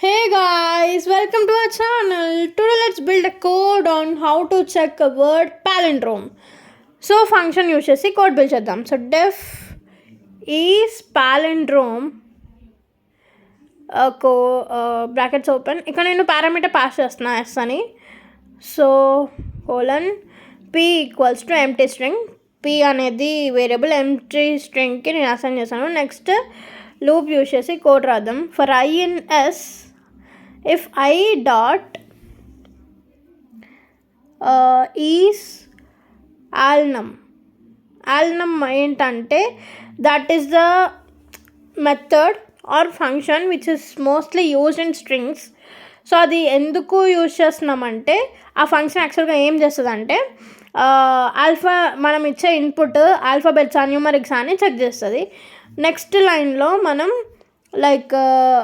Hey guys, welcome to our channel. Today let's build a code on how to check a word palindrome. So function use chesi code build cheddam. So def is palindrome brackets open. ఇక్కడ నేను parameter pass చేస్తున్నా s అని. So colon p equals to empty string. p అనేది variable, empty స్ట్రింగ్కి నేను assign చేశాను. Next loop use చేసి code రాద్దాం. For I in s, if I dot is alnum ఏంటంటే that is the method or function which is mostly used in strings. So అది ఎందుకు use చేస్తున్నామంటే ఆ ఫంక్షన్ యాక్చువల్గా ఏం చేస్తుందంటే ఆల్ఫా మనం ఇచ్చే ఇన్పుట్ ఆల్ఫాబెట్స్ న్యూమరిక్స్ అని చెక్ చేస్తుంది. నెక్స్ట్ లైన్లో మనం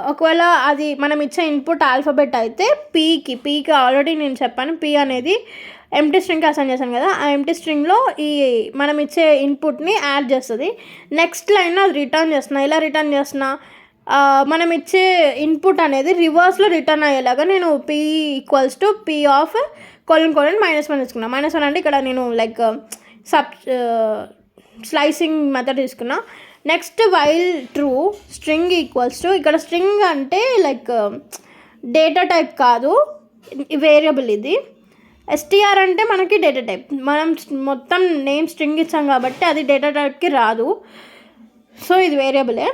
ఒకవేళ అది మనం ఇచ్చే ఇన్పుట్ ఆల్ఫాబెట్ అయితే పీకి ఆల్రెడీ నేను చెప్పాను, పీ అనేది ఎంప్టీ స్ట్రింగ్కి అసైన్ చేశాను కదా, ఆ ఎంప్టీ స్ట్రింగ్లో ఈ మనం ఇచ్చే ఇన్పుట్ని యాడ్ చేస్తుంది. నెక్స్ట్ లైన్లో అది రిటర్న్ చేస్తున్నా. ఇలా రిటర్న్ చేస్తున్నా మనం ఇచ్చే ఇన్పుట్ అనేది రివర్స్లో రిటర్న్ అయ్యేలాగా నేను p equals to p of colon -1 తీసుకున్నా. -1 అంటే ఇక్కడ నేను స్లైసింగ్ మెథడ్ తీసుకున్నా. Next while true string equals to, ఇక్కడ స్ట్రింగ్ అంటే డేటా టైప్ కాదు, వేరియబుల్. ఇది str అంటే మనకి డేటా టైప్. మనం మొత్తం నేమ్ స్ట్రింగ్ ఇచ్చాం కాబట్టి అది డేటా టైప్కి రాదు. సో ఇది వేరియబులే.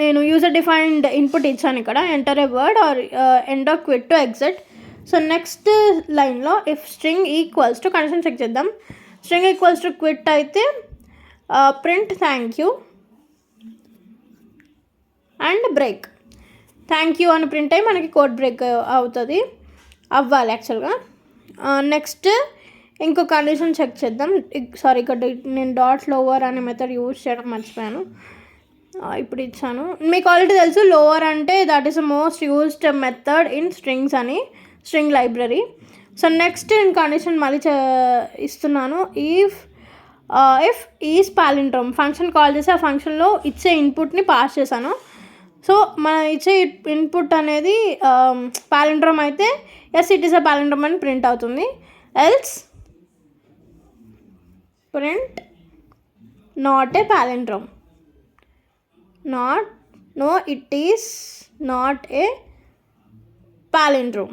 నేను యూజర్ డిఫైన్డ్ ఇన్పుట్ ఇచ్చాను ఇక్కడ, enter a word or end of quit to exit. So next లైన్లో if string equals to condition check చేద్దాం. స్ట్రింగ్ ఈక్వల్స్ టు క్విట్ అయితే print thank you and break. Thank you అని print అయ్యి మనకి code break అవ్వాలి యాక్చువల్గా. Next ఇంకో condition check చేద్దాం. సారీ, ఇక్కడ నేను డాట్ లోవర్ అనే మెథడ్ యూజ్ చేయడం మర్చిపోయాను, ఇప్పుడు ఇచ్చాను. మీకు ఆల్రెడీ తెలుసు లోవర్ అంటే that is the most used method in strings అని, స్ట్రింగ్ లైబ్రరీ. సో నెక్స్ట్ నేను కండిషన్ మళ్ళీ ఇస్తున్నాను. If is palindrome function call చేసి ఆ ఫంక్షన్లో ఇచ్చే ఇన్పుట్ని పాస్ చేశాను. సో మనం ఇచ్చే ఇన్పుట్ అనేది పాలిండ్రోమ్ అయితే yes it is a palindrome అని ప్రింట్ అవుతుంది. Else print not a palindrome. No, it is not a palindrome.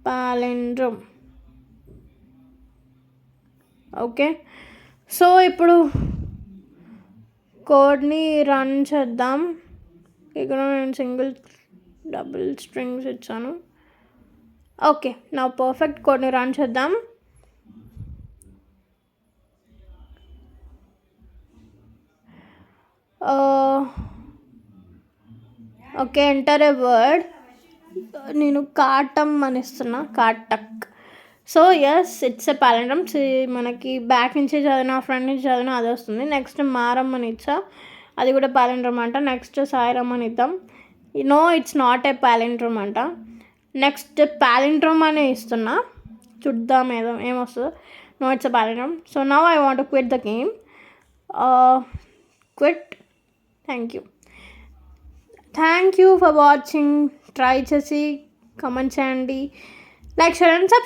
Palindrome. Okay, so ఇప్పుడు కోడ్ని రన్ చేద్దాం. ఇక్కడ నేను సింగిల్ డబుల్ స్ట్రింగ్స్ ఇచ్చాను. ఓకే, నా పర్ఫెక్ట్ కోడ్ని రన్ చేద్దాం. Okay, enter a word. నేను కాటమ్ అని ఇస్తున్నా, కాటక్. So yes it's a palindrome. మనకి బ్యాక్ నుంచి చదివిన, ఫ్రంట్ నుంచి చదివిన అది వస్తుంది. నెక్స్ట్ మారమ్ అని ఇచ్చా, అది కూడా పాలిండ్రోమ్ అంట. నెక్స్ట్ సాయిరమ్ అని ఇద్దాం. No it's not a palindrome అంట. నెక్స్ట్ పాలిండ్రోమ్ అనే ఇస్తున్నా, చూద్దాం ఏమొస్తుందో. No it's a palindrome. So now I want to quit the game. Quit. Thank you for watching. Try చేసి కమెంట్ చేయండి, లైక్ షేర్ అండ్ సబ్స్క్రైబ్.